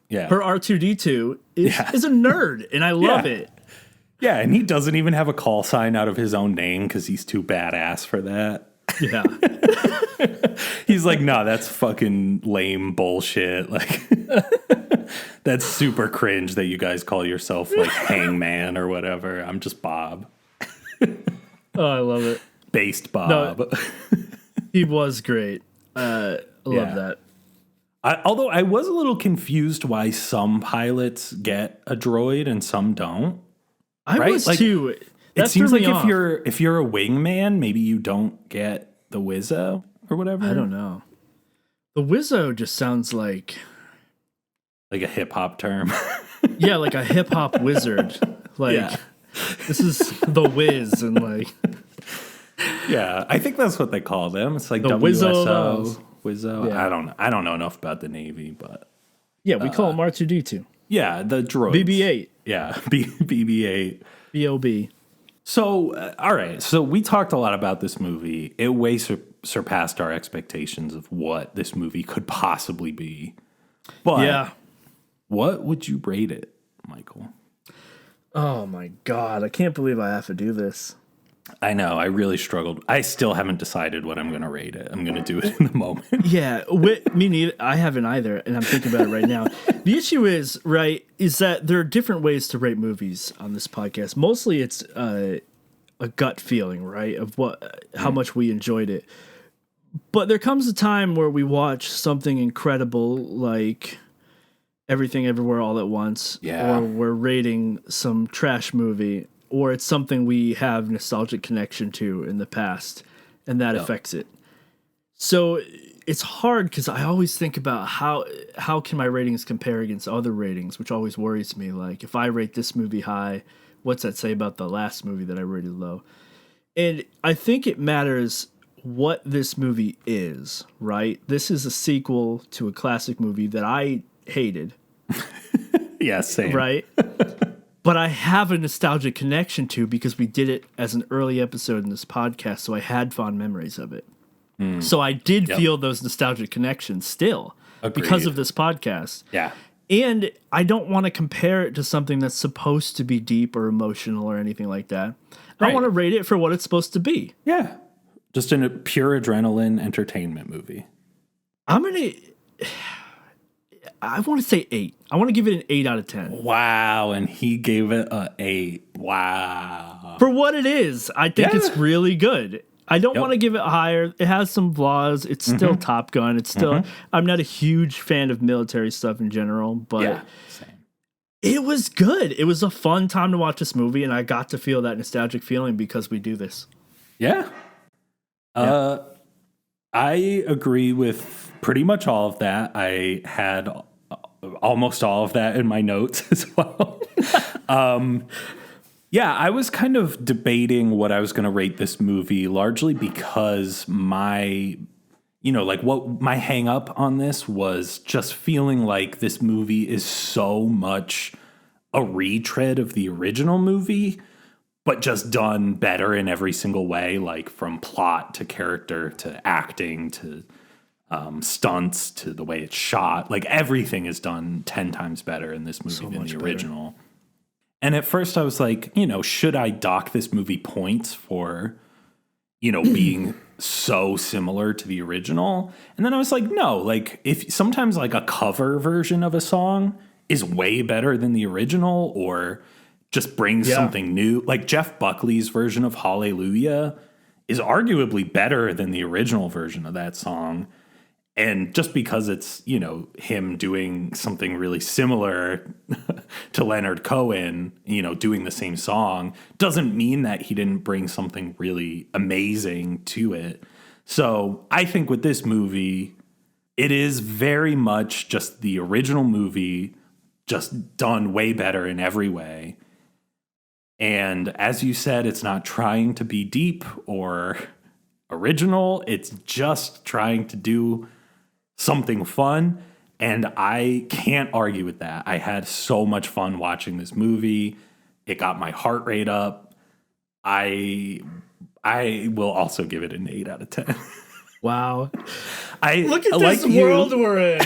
Yeah.
her R2D2 is a nerd, and I love it.
Yeah, and he doesn't even have a call sign out of his own name because he's too badass for that.
Yeah.
He's like, no, that's fucking lame bullshit. Like, that's super cringe that you guys call yourself like Hangman or whatever. I'm just Bob.
Oh, I love it.
Based Bob.
No, he was great. I love that.
Although I was a little confused why some pilots get a droid and some don't.
I was too. That
It seems like
off.
if you're a wingman, maybe you don't get the Wizzo or whatever.
I don't know. The Wizzo just sounds like
a hip hop term.
Yeah, like a hip hop wizard. Like this is the Wiz and like
yeah, I think that's what they call them. It's like
the
WSO, Wizzo.
Yeah.
I don't know enough about the Navy, but
yeah, we call him R2D2.
yeah, the droids.
BB-8.
Yeah, BB-8.
BOB.
So, all right. So we talked a lot about this movie. It way surpassed our expectations of what this movie could possibly be. But
Yeah.
what would you rate it, Michael?
Oh my god, I can't believe I have to do this.
I know. I really struggled. I still haven't decided what I'm going to rate it. I'm going to do it in the moment.
Yeah, me neither. I haven't either, and I'm thinking about it right now. The issue is that there are different ways to rate movies on this podcast. Mostly, it's a gut feeling, right, of how much we enjoyed it. But there comes a time where we watch something incredible, like Everything Everywhere All at Once, or we're rating some trash movie, or it's something we have nostalgic connection to in the past, and that affects it. So it's hard because I always think about how can my ratings compare against other ratings, which always worries me. Like, if I rate this movie high, what's that say about the last movie that I rated low? And I think it matters what this movie is, right? This is a sequel to a classic movie that I hated.
Yeah, same.
Right? But I have a nostalgic connection to because we did it as an early episode in this podcast, so I had fond memories of it. So I did feel those nostalgic connections still because of this podcast.
Yeah.
And I don't want to compare it to something that's supposed to be deep or emotional or anything like that. I want to rate it for what it's supposed to be.
Yeah. Just a pure adrenaline entertainment movie.
I want to say 8. I want to give it an 8 out of 10.
Wow, and he gave it a 8. Wow.
For what it is, I think it's really good. I don't want to give it higher. It has some flaws. It's still Top Gun. It's still I'm not a huge fan of military stuff in general, but
same.
It was good. It was a fun time to watch this movie, and I got to feel that nostalgic feeling because we do this.
Yeah. I agree with pretty much all of that. I had almost all of that in my notes as well. Yeah, I was kind of debating what I was going to rate this movie, largely because what my hang up on this was just feeling like this movie is so much a retread of the original movie, but just done better in every single way, like from plot to character to acting to stunts to the way it's shot. Like everything is done 10 times better in this movie than the original. And at first I was like, should I dock this movie points for, being so similar to the original? And then I was like, no, like if sometimes like a cover version of a song is way better than the original or just brings something new. Like Jeff Buckley's version of Hallelujah is arguably better than the original version of that song. And just because it's, him doing something really similar to Leonard Cohen, doing the same song, doesn't mean that he didn't bring something really amazing to it. So I think with this movie, it is very much just the original movie, just done way better in every way. And as you said, it's not trying to be deep or original. It's just trying to do something fun, and I can't argue with that. I had so much fun watching this movie. It got my heart rate up. I will also give it an 8 out of 10.
Wow.
I
Look at
like
this world we're in.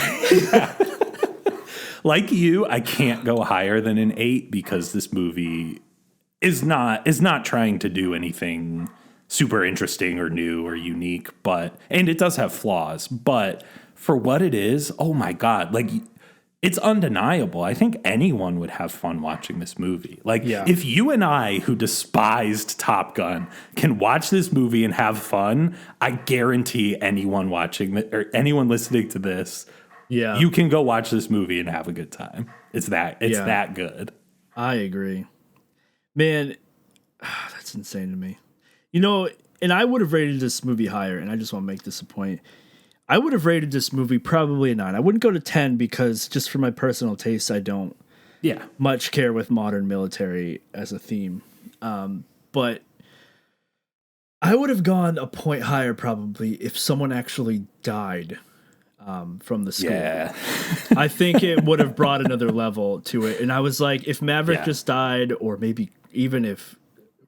Like you, I can't go higher than an 8 because this movie is not trying to do anything super interesting or new or unique, and it does have flaws, but for what it is, oh my God, like it's undeniable. I think anyone would have fun watching this movie. Like if you and I, who despised Top Gun, can watch this movie and have fun, I guarantee anyone watching or anyone listening to this, you can go watch this movie and have a good time. It's that good.
I agree. Man, that's insane to me. You know, and I would have rated this movie higher, and I just want to make this a point. I would have rated this movie probably a 9. I wouldn't go to 10 because just for my personal taste, I don't much care with modern military as a theme. But I would have gone a point higher probably if someone actually died from the school. Yeah. I think it would have brought another level to it. And I was like, if Maverick just died, or maybe even if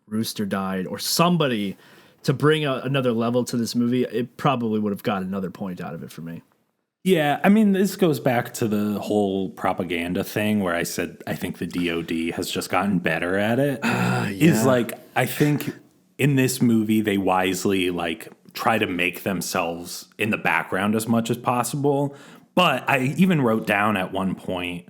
Rooster died, or somebody to bring another level to this movie, it probably would have got another point out of it for me.
Yeah, I mean, this goes back to the whole propaganda thing where I said I think the DOD has just gotten better at it. Is like, I think in this movie they wisely like try to make themselves in the background as much as possible. But I even wrote down at one point,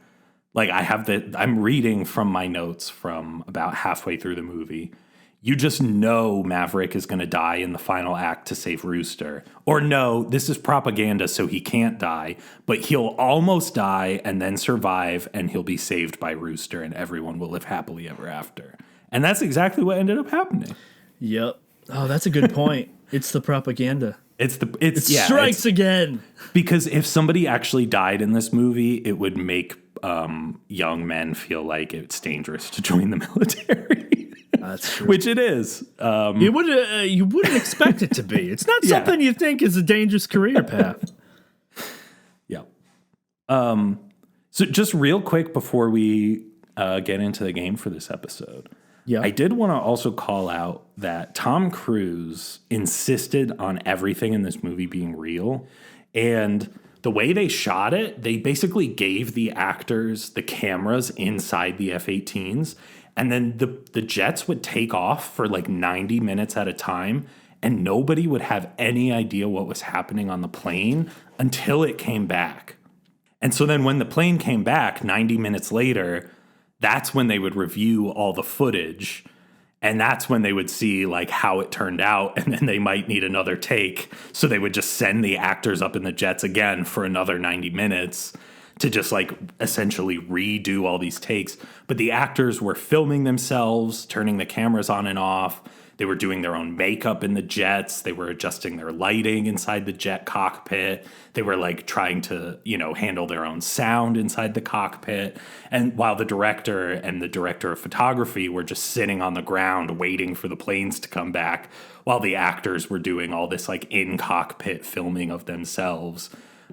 like I'm reading from my notes from about halfway through the movie. You just know Maverick is going to die in the final act to save Rooster. Or no, this is propaganda, so he can't die, but he'll almost die and then survive, and he'll be saved by Rooster, and everyone will live happily ever after. And that's exactly what ended up happening.
Yep. Oh, that's a good point. It's the propaganda.
It
strikes again.
Because if somebody actually died in this movie, it would make young men feel like it's dangerous to join the military.
That's true.
Which it is.
You wouldn't expect it to be. It's not something you think is a dangerous career path.
Yeah. So just real quick before we get into the game for this episode, I did want to also call out that Tom Cruise insisted on everything in this movie being real. And the way they shot it, they basically gave the actors the cameras inside the F-18s. And then the jets would take off for like 90 minutes at a time, and nobody would have any idea what was happening on the plane until it came back. And so then when the plane came back 90 minutes later, that's when they would review all the footage. And that's when they would see like how it turned out, and then they might need another take. So they would just send the actors up in the jets again for another 90 minutes to just like essentially redo all these takes. But the actors were filming themselves, turning the cameras on and off. They were doing their own makeup in the jets. They were adjusting their lighting inside the jet cockpit. They were like trying to, handle their own sound inside the cockpit. And while the director and the director of photography were just sitting on the ground waiting for the planes to come back, while the actors were doing all this like in cockpit filming of themselves.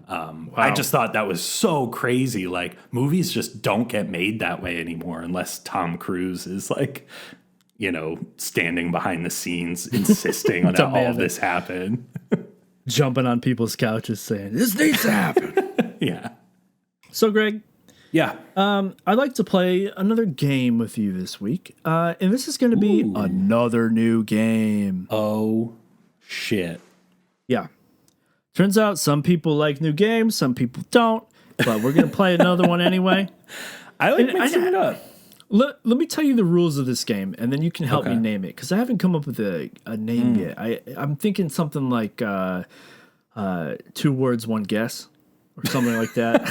Wow. I just thought that was so crazy. Like, movies just don't get made that way anymore unless Tom Cruise is like, standing behind the scenes insisting on all of this happen.
Jumping on people's couches saying, this needs to happen.
Yeah.
So, Greg.
Yeah.
I'd like to play another game with you this week. And this is going to be another new game.
Oh, shit.
Yeah. Turns out some people like new games, some people don't, but we're going to play another one anyway.
I like mixing it up.
Let me tell you the rules of this game, and then you can help me name it, because I haven't come up with a name yet. I'm thinking something like 2 words, 1 guess, or something like that.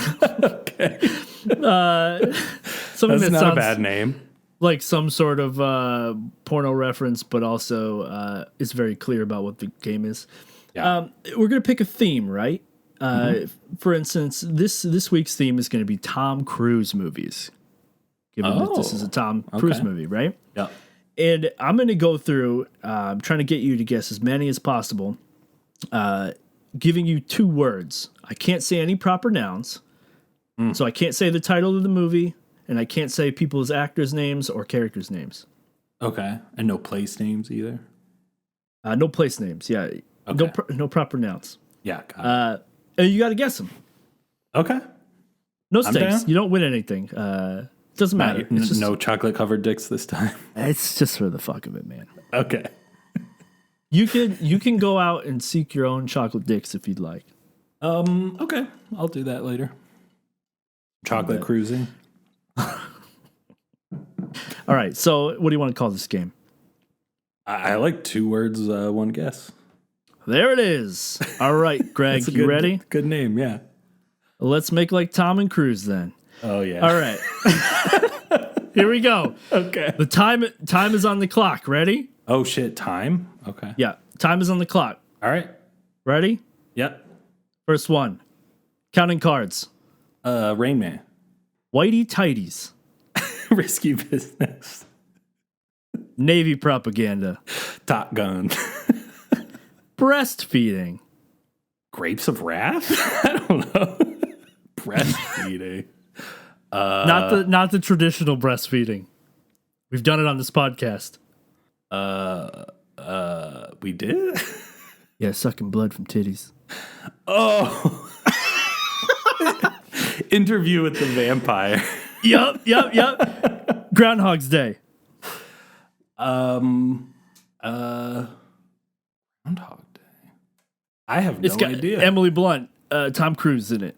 Okay.
Something
That's
that
not a bad name.
Like some sort of porno reference, but also is very clear about what the game is. Yeah. We're going to pick a theme, right? For instance, this week's theme is going to be Tom Cruise movies. Given that this is a Tom Cruise movie, right?
Yeah.
And I'm going to go through, trying to get you to guess as many as possible, giving you 2 words. I can't say any proper nouns, so I can't say the title of the movie, and I can't say people's actors' names or characters' names.
Okay. And no place names either?
No place names, yeah.
Okay.
No proper nouns.
Yeah. Got it.
And you got to guess them.
Okay.
No stakes.
down.
You don't win anything. Doesn't matter. It's just,
No chocolate covered dicks this time.
It's just for the fuck of it, man.
Okay.
You can go out and seek your own chocolate dicks if you'd like.
Okay. I'll do that later. Chocolate cruising.
All right. So, what do you want to call this game?
I like 2 words, 1 guess.
There it is. All right, Greg, you ready?
Good name, yeah.
Let's make like Tom and Cruise then.
Oh yeah.
All right. Here we go.
Okay.
The time is on the clock. Ready?
Oh shit, time? Okay.
Yeah, time is on the clock.
All right.
Ready?
Yep.
First one. Counting cards.
Rain Man.
Whitey tighties.
Risky business.
Navy propaganda.
Top Gun.
Breastfeeding.
Grapes of Wrath? I don't know. Breastfeeding.
Not the traditional breastfeeding. We've done it on this podcast.
We did?
Yeah, sucking blood from titties.
Oh. Interview with the Vampire.
Yup. Groundhog's Day.
Groundhog Day. I have no idea.
Emily Blunt, Tom Cruise in it.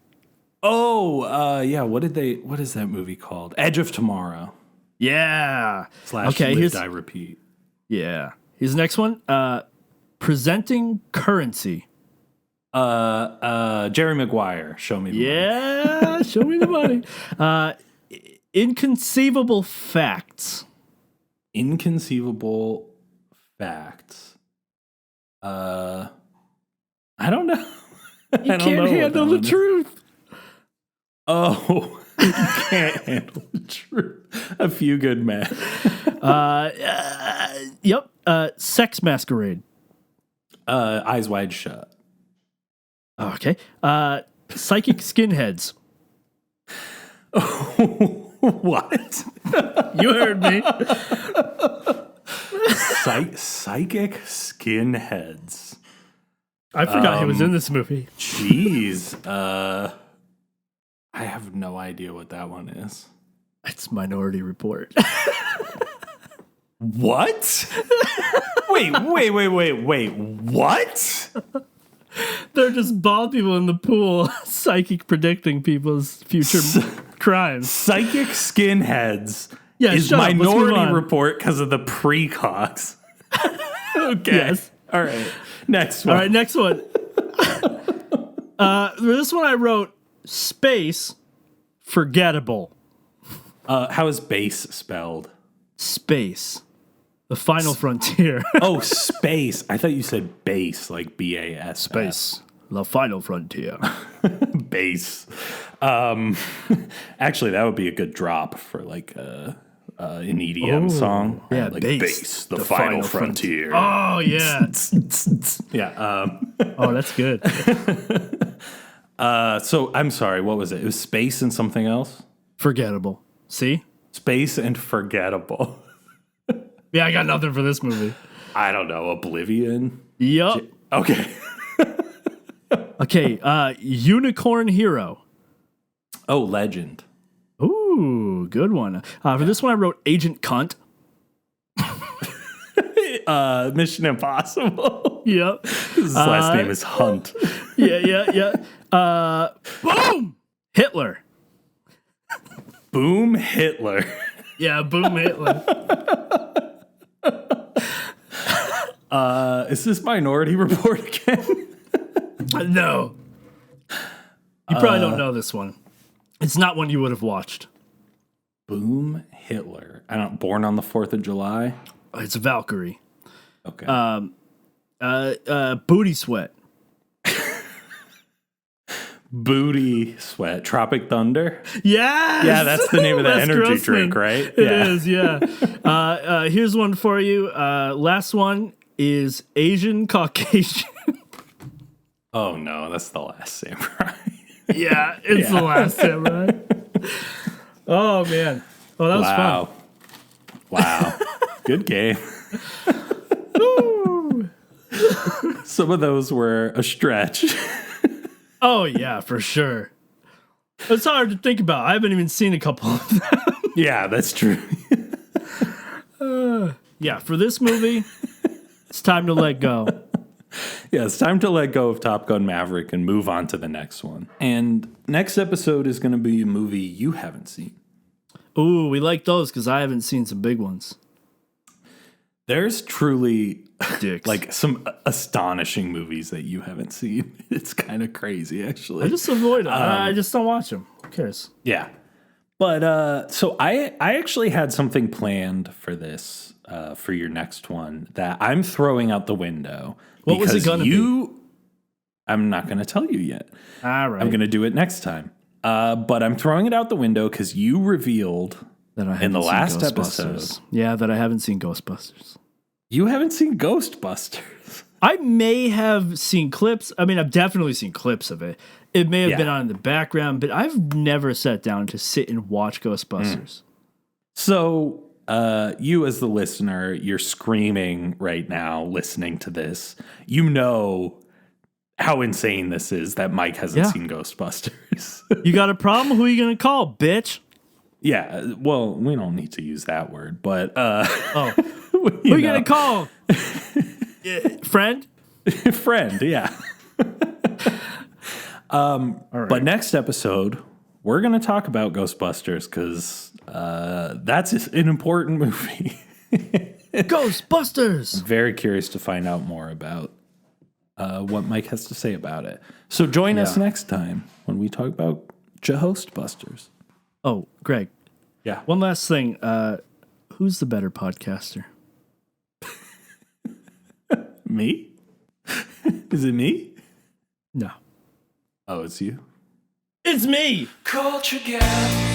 Oh, yeah. What is that movie called? Edge of Tomorrow.
Yeah.
/ Live, Die, Repeat.
Yeah. Here's the next one. Presenting currency.
Jerry Maguire. Show me the money.
Yeah. Show me the money. Inconceivable facts.
Inconceivable facts. I don't know.
You can't handle the truth.
Oh, you can't handle the truth. A Few Good Men.
Yep. Sex masquerade.
Eyes Wide Shut.
Okay. Psychic skinheads.
What?
You heard me.
Psychic skinheads.
I forgot he was in this movie.
Jeez. I have no idea what that one is.
It's Minority Report.
What? Wait. What?
They're just bald people in the pool, psychic predicting people's future crimes.
Psychic skinheads
Yeah,
is
shut up. Let's move
Minority
on.
Report because of the precogs. Okay.
Yes.
All right. Next one.
All right, next one. This one I wrote space forgettable.
How is base spelled?
Space. The final frontier.
Oh, space. I thought you said base, like BAS.
Space. The final frontier.
Base. Actually, that would be a good drop for like an EDM song.
yeah,
like
bass,
the final frontier.
Oh, yeah.
Yeah.
Oh, that's good.
So I'm sorry. What was it? It was space and something else.
Forgettable. See?
Space and forgettable.
Yeah, I got nothing for this movie.
I don't know. Oblivion.
Yup.
Okay.
Okay, Unicorn Hero.
Oh, Legend.
Ooh, good one. For this one, I wrote Agent Cunt.
Mission Impossible.
Yep.
His last name is Hunt.
Yeah. Boom! Hitler.
Boom Hitler.
Yeah, boom Hitler.
Is this Minority Report again?
No. You probably don't know this one. It's not one you would have watched.
Boom Hitler. I don't. Born on the 4th of July.
It's Valkyrie.
Okay.
Booty Sweat.
Booty Sweat. Tropic Thunder.
Yes!
Yeah, that's the name of the
Les
energy
Grossman.
drink, right?
It is, yeah. Here's one for you. Last one is Asian Caucasian.
Oh no, that's the Last Samurai.
Yeah, it's the Last Samurai. Oh, man. Oh, that was fun.
Wow. Good game. Some of those were a stretch.
Oh, yeah, for sure. It's hard to think about. I haven't even seen a couple of them.
Yeah, that's true.
Yeah, for this movie, it's time to let go.
Yeah, it's time to let go of Top Gun Maverick and move on to the next one. And next episode is going to be a movie you haven't seen.
Ooh, we like those because I haven't seen some big ones.
There's truly
Dicks.
like some astonishing movies that you haven't seen. It's kind of crazy, actually.
I just avoid them. I just don't watch them. Who cares?
Yeah. But so I actually had something planned for this, for your next one that I'm throwing out the window.
What was it going to be?
I'm not going to tell you yet.
All right.
I'm going to do it next time. But I'm throwing it out the window because you revealed
that I haven't
in the
seen
last
Ghostbusters.
episode.
Yeah, that I haven't seen Ghostbusters.
You haven't seen Ghostbusters.
I may have seen clips. I mean, I've definitely seen clips of it. It may have been on in the background, but I've never sat down to sit and watch Ghostbusters.
So, you as the listener, you're screaming right now listening to this. You know how insane this is that Mike hasn't seen Ghostbusters.
You got a problem? Who are you going to call, bitch?
Yeah, well, we don't need to use that word, but
Who are you going to call? Friend?
Friend, yeah.
All right.
But next episode, we're going to talk about Ghostbusters because that's an important movie.
Ghostbusters!
Very curious to find out more about what Mike has to say about it. So join us next time when we talk about Ghostbusters.
Oh, Greg.
Yeah.
One last thing. Who's the better podcaster?
Me? Is it me?
No.
Oh, it's you.
It's me!
Culture Gap.